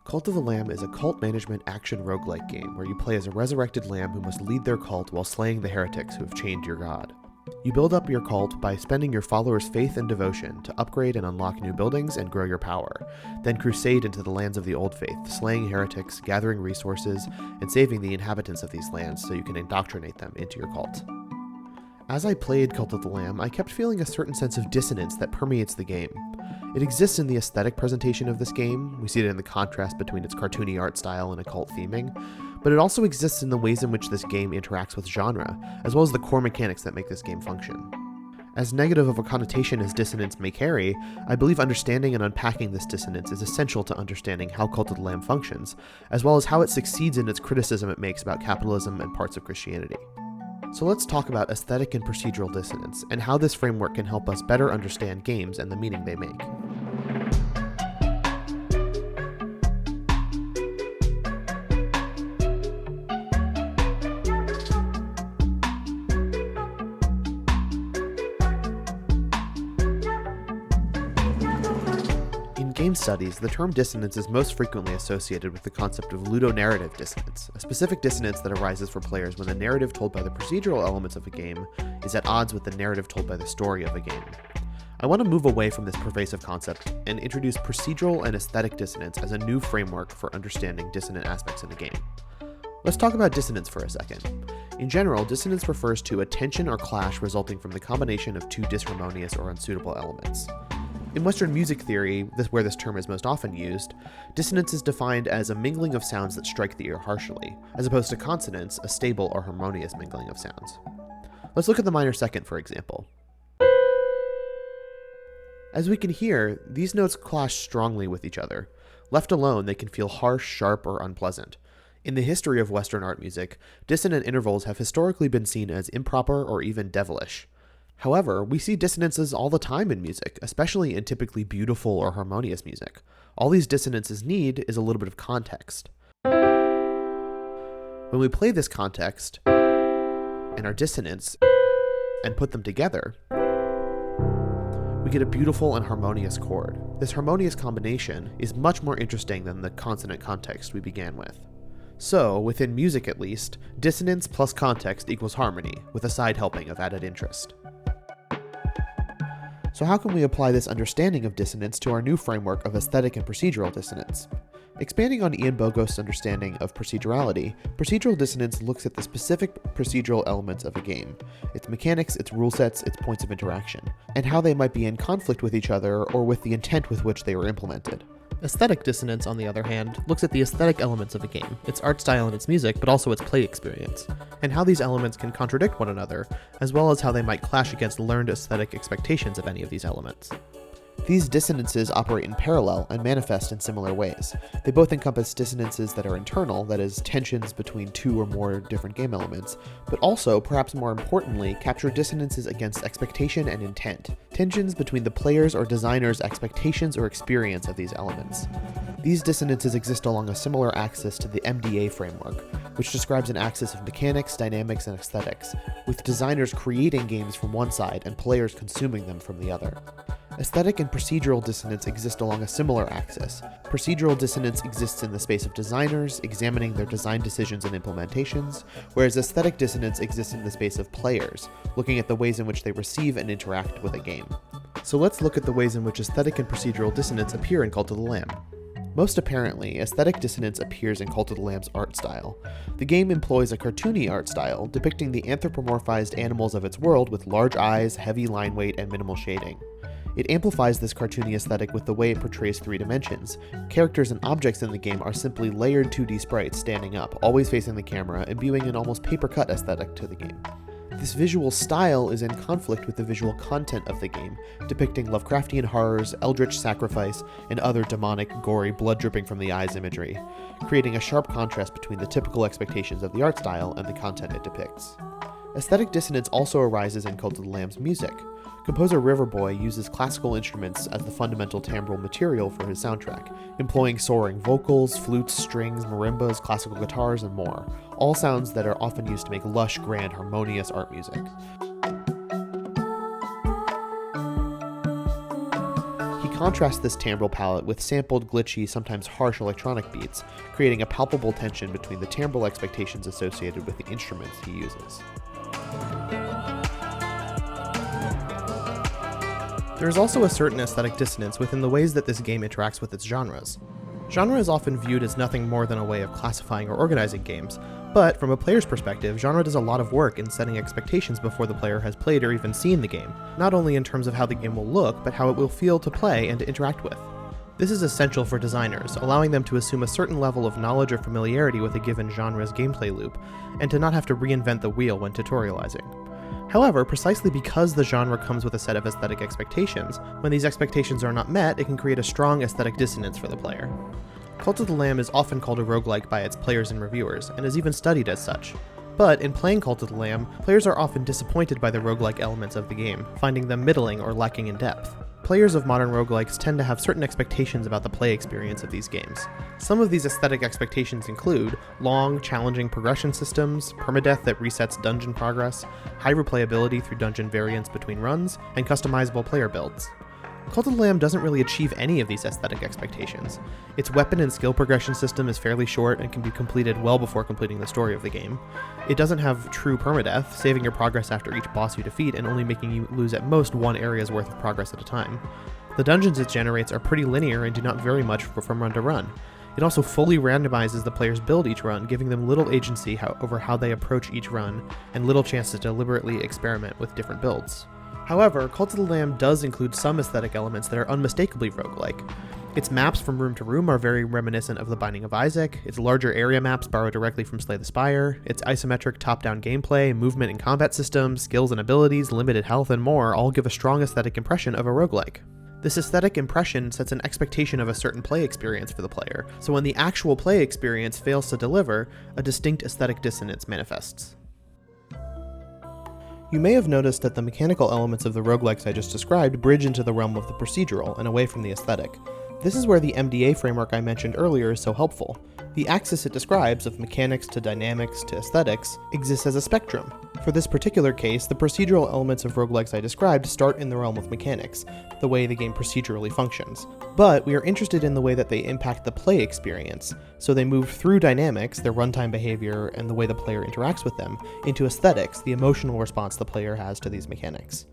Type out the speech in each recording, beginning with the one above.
Cult of the Lamb is a cult management action roguelike game where you play as a resurrected lamb who must lead their cult while slaying the heretics who have chained your god. You build up your cult by spending your followers' faith and devotion to upgrade and unlock new buildings and grow your power, then crusade into the lands of the Old Faith, slaying heretics, gathering resources, and saving the inhabitants of these lands so you can indoctrinate them into your cult. As I played Cult of the Lamb, I kept feeling a certain sense of dissonance that permeates the game. It exists in the aesthetic presentation of this game, we see it in the contrast between its cartoony art style and occult theming, but it also exists in the ways in which this game interacts with genre, as well as the core mechanics that make this game function. As negative of a connotation as dissonance may carry, I believe understanding and unpacking this dissonance is essential to understanding how Cult of the Lamb functions, as well as how it succeeds in its criticism it makes about capitalism and parts of Christianity. So let's talk about aesthetic and procedural dissonance, and how this framework can help us better understand games and the meaning they make. Game studies, the term dissonance is most frequently associated with the concept of ludonarrative dissonance, a specific dissonance that arises for players when the narrative told by the procedural elements of a game is at odds with the narrative told by the story of a game. I want to move away from this pervasive concept and introduce procedural and aesthetic dissonance as a new framework for understanding dissonant aspects in a game. Let's talk about dissonance for a second. In general, dissonance refers to a tension or clash resulting from the combination of two disharmonious or unsuitable elements. In Western music theory, where this term is most often used, dissonance is defined as a mingling of sounds that strike the ear harshly, as opposed to consonance, a stable or harmonious mingling of sounds. Let's look at the minor second, for example. As we can hear, these notes clash strongly with each other. Left alone, they can feel harsh, sharp, or unpleasant. In the history of Western art music, dissonant intervals have historically been seen as improper or even devilish. However, we see dissonances all the time in music, especially in typically beautiful or harmonious music. All these dissonances need is a little bit of context. When we play this context and our dissonance and put them together, we get a beautiful and harmonious chord. This harmonious combination is much more interesting than the consonant context we began with. So, within music at least, dissonance plus context equals harmony, with a side helping of added interest. So how can we apply this understanding of dissonance to our new framework of aesthetic and procedural dissonance? Expanding on Ian Bogost's understanding of procedurality, procedural dissonance looks at the specific procedural elements of a game, its mechanics, its rule sets, its points of interaction, and how they might be in conflict with each other or with the intent with which they were implemented. Aesthetic dissonance, on the other hand, looks at the aesthetic elements of a game, its art style and its music, but also its play experience, and how these elements can contradict one another, as well as how they might clash against learned aesthetic expectations of any of these elements. These dissonances operate in parallel and manifest in similar ways. They both encompass dissonances that are internal, that is, tensions between two or more different game elements, but also, perhaps more importantly, capture dissonances against expectation and intent, tensions between the player's or designer's expectations or experience of these elements. These dissonances exist along a similar axis to the MDA framework, which describes an axis of mechanics, dynamics, and aesthetics, with designers creating games from one side and players consuming them from the other. Aesthetic and procedural dissonance exist along a similar axis. Procedural dissonance exists in the space of designers, examining their design decisions and implementations, whereas aesthetic dissonance exists in the space of players, looking at the ways in which they receive and interact with a game. So let's look at the ways in which aesthetic and procedural dissonance appear in Cult of the Lamb. Most apparently, aesthetic dissonance appears in Cult of the Lamb's art style. The game employs a cartoony art style, depicting the anthropomorphized animals of its world with large eyes, heavy line weight, and minimal shading. It amplifies this cartoony aesthetic with the way it portrays 3 dimensions. Characters and objects in the game are simply layered 2D sprites standing up, always facing the camera, imbuing an almost paper-cut aesthetic to the game. This visual style is in conflict with the visual content of the game, depicting Lovecraftian horrors, eldritch sacrifice, and other demonic, gory, blood-dripping from the eyes imagery, creating a sharp contrast between the typical expectations of the art style and the content it depicts. Aesthetic dissonance also arises in Cult of the Lamb's music. Composer Riverboy uses classical instruments as the fundamental timbral material for his soundtrack, employing soaring vocals, flutes, strings, marimbas, classical guitars, and more, all sounds that are often used to make lush, grand, harmonious art music. He contrasts this timbral palette with sampled, glitchy, sometimes harsh electronic beats, creating a palpable tension between the timbral expectations associated with the instruments he uses. There is also a certain aesthetic dissonance within the ways that this game interacts with its genres. Genre is often viewed as nothing more than a way of classifying or organizing games, but from a player's perspective, genre does a lot of work in setting expectations before the player has played or even seen the game, not only in terms of how the game will look, but how it will feel to play and to interact with. This is essential for designers, allowing them to assume a certain level of knowledge or familiarity with a given genre's gameplay loop, and to not have to reinvent the wheel when tutorializing. However, precisely because the genre comes with a set of aesthetic expectations, when these expectations are not met, it can create a strong aesthetic dissonance for the player. Cult of the Lamb is often called a roguelike by its players and reviewers, and is even studied as such. But in playing Cult of the Lamb, players are often disappointed by the roguelike elements of the game, finding them middling or lacking in depth. Players of modern roguelikes tend to have certain expectations about the play experience of these games. Some of these aesthetic expectations include long, challenging progression systems, permadeath that resets dungeon progress, high replayability through dungeon variants between runs, and customizable player builds. Cult of the Lamb doesn't really achieve any of these aesthetic expectations. Its weapon and skill progression system is fairly short and can be completed well before completing the story of the game. It doesn't have true permadeath, saving your progress after each boss you defeat and only making you lose at most one area's worth of progress at a time. The dungeons it generates are pretty linear and do not vary much from run to run. It also fully randomizes the player's build each run, giving them little agency over how they approach each run and little chance to deliberately experiment with different builds. However, Cult of the Lamb does include some aesthetic elements that are unmistakably roguelike. Its maps from room to room are very reminiscent of The Binding of Isaac, its larger area maps borrow directly from Slay the Spire, its isometric top-down gameplay, movement and combat systems, skills and abilities, limited health, and more all give a strong aesthetic impression of a roguelike. This aesthetic impression sets an expectation of a certain play experience for the player, so when the actual play experience fails to deliver, a distinct aesthetic dissonance manifests. You may have noticed that the mechanical elements of the roguelikes I just described bridge into the realm of the procedural and away from the aesthetic. This is where the MDA framework I mentioned earlier is so helpful. The axis it describes, of mechanics to dynamics to aesthetics, exists as a spectrum. For this particular case, the procedural elements of roguelikes I described start in the realm of mechanics, the way the game procedurally functions. But we are interested in the way that they impact the play experience, so they move through dynamics, their runtime behavior, and the way the player interacts with them, into aesthetics, the emotional response the player has to these mechanics.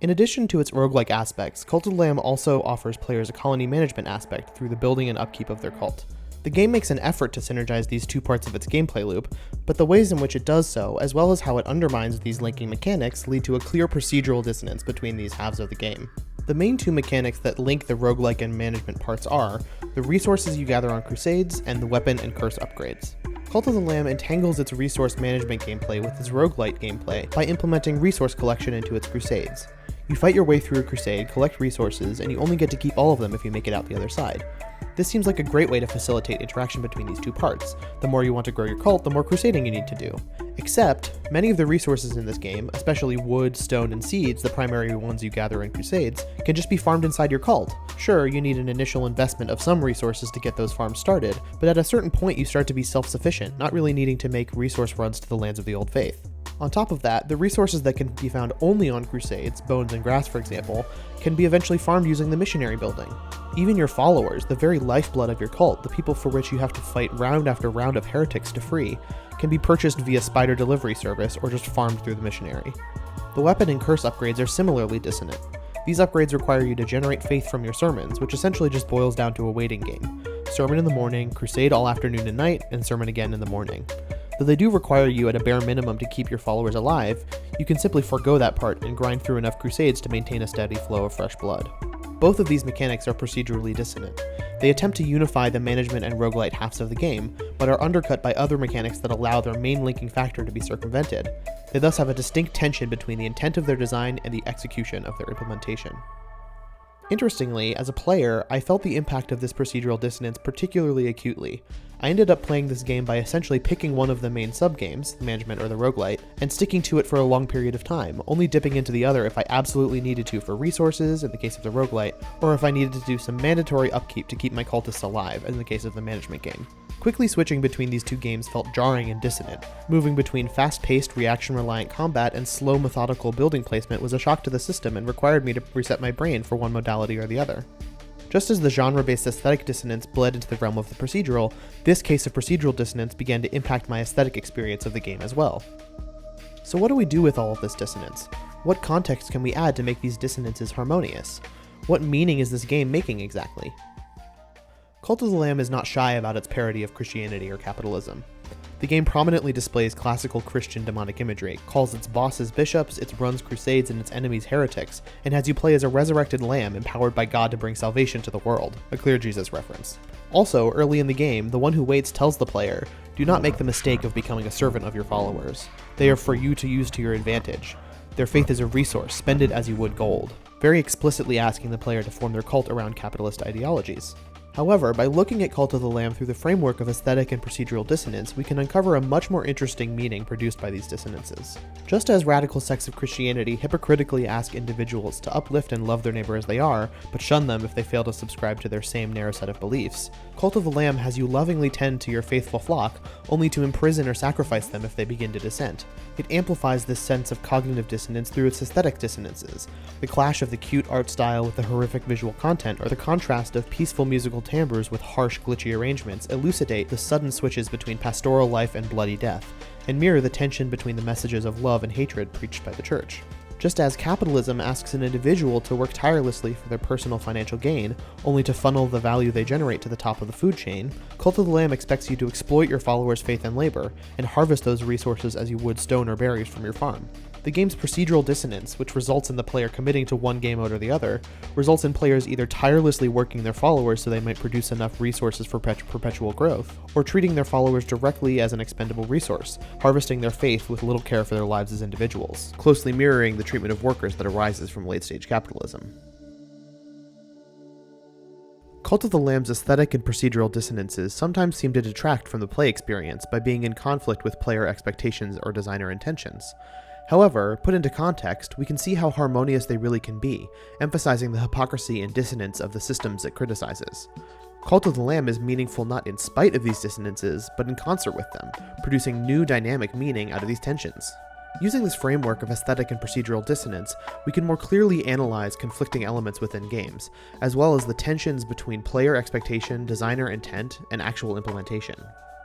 In addition to its roguelike aspects, Cult of the Lamb also offers players a colony management aspect through the building and upkeep of their cult. The game makes an effort to synergize these two parts of its gameplay loop, but the ways in which it does so, as well as how it undermines these linking mechanics, lead to a clear procedural dissonance between these halves of the game. The main two mechanics that link the roguelike and management parts are the resources you gather on crusades and the weapon and curse upgrades. Cult of the Lamb entangles its resource management gameplay with its roguelite gameplay by implementing resource collection into its crusades. You fight your way through a crusade, collect resources, and you only get to keep all of them if you make it out the other side. This seems like a great way to facilitate interaction between these two parts. The more you want to grow your cult, the more crusading you need to do. Except, many of the resources in this game, especially wood, stone, and seeds, the primary ones you gather in crusades, can just be farmed inside your cult. Sure, you need an initial investment of some resources to get those farms started, but at a certain point you start to be self-sufficient, not really needing to make resource runs to the lands of the Old Faith. On top of that, the resources that can be found only on crusades, bones and grass for example, can be eventually farmed using the missionary building. Even your followers, the very lifeblood of your cult, the people for which you have to fight round after round of heretics to free, can be purchased via spider delivery service or just farmed through the missionary. The weapon and curse upgrades are similarly dissonant. These upgrades require you to generate faith from your sermons, which essentially just boils down to a waiting game. Sermon in the morning, crusade all afternoon and night, and sermon again in the morning. Though they do require you at a bare minimum to keep your followers alive, you can simply forego that part and grind through enough crusades to maintain a steady flow of fresh blood. Both of these mechanics are procedurally dissonant. They attempt to unify the management and roguelite halves of the game, but are undercut by other mechanics that allow their main linking factor to be circumvented. They thus have a distinct tension between the intent of their design and the execution of their implementation. Interestingly, as a player, I felt the impact of this procedural dissonance particularly acutely. I ended up playing this game by essentially picking one of the main sub-games, the management or the roguelite, and sticking to it for a long period of time, only dipping into the other if I absolutely needed to for resources, in the case of the roguelite, or if I needed to do some mandatory upkeep to keep my cultists alive, in the case of the management game. Quickly switching between these two games felt jarring and dissonant. Moving between fast-paced, reaction-reliant combat and slow, methodical building placement was a shock to the system and required me to reset my brain for one modality or the other. Just as the genre-based aesthetic dissonance bled into the realm of the procedural, this case of procedural dissonance began to impact my aesthetic experience of the game as well. So what do we do with all of this dissonance? What context can we add to make these dissonances harmonious? What meaning is this game making exactly? Cult of the Lamb is not shy about its parody of Christianity or capitalism. The game prominently displays classical Christian demonic imagery, calls its bosses bishops, its runs crusades, and its enemies heretics, and has you play as a resurrected lamb empowered by God to bring salvation to the world, a clear Jesus reference. Also, early in the game, the one who waits tells the player, do not make the mistake of becoming a servant of your followers. They are for you to use to your advantage. Their faith is a resource, spend it as you would gold, very explicitly asking the player to form their cult around capitalist ideologies. However, by looking at Cult of the Lamb through the framework of aesthetic and procedural dissonance, we can uncover a much more interesting meaning produced by these dissonances. Just as radical sects of Christianity hypocritically ask individuals to uplift and love their neighbor as they are, but shun them if they fail to subscribe to their same narrow set of beliefs, Cult of the Lamb has you lovingly tend to your faithful flock, only to imprison or sacrifice them if they begin to dissent. It amplifies this sense of cognitive dissonance through its aesthetic dissonances, the clash of the cute art style with the horrific visual content, or the contrast of peaceful musical timbres with harsh, glitchy arrangements elucidate the sudden switches between pastoral life and bloody death, and mirror the tension between the messages of love and hatred preached by the church. Just as capitalism asks an individual to work tirelessly for their personal financial gain, only to funnel the value they generate to the top of the food chain, Cult of the Lamb expects you to exploit your followers' faith and labor, and harvest those resources as you would stone or berries from your farm. The game's procedural dissonance, which results in the player committing to one game mode or the other, results in players either tirelessly working their followers so they might produce enough resources for perpetual growth, or treating their followers directly as an expendable resource, harvesting their faith with little care for their lives as individuals, closely mirroring the treatment of workers that arises from late-stage capitalism. Cult of the Lamb's aesthetic and procedural dissonances sometimes seem to detract from the play experience by being in conflict with player expectations or designer intentions. However, put into context, we can see how harmonious they really can be, emphasizing the hypocrisy and dissonance of the systems it criticizes. Cult of the Lamb is meaningful not in spite of these dissonances, but in concert with them, producing new dynamic meaning out of these tensions. Using this framework of aesthetic and procedural dissonance, we can more clearly analyze conflicting elements within games, as well as the tensions between player expectation, designer intent, and actual implementation.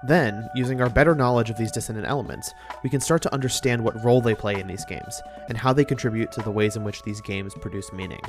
Then, using our better knowledge of these dissonant elements, we can start to understand what role they play in these games, and how they contribute to the ways in which these games produce meaning.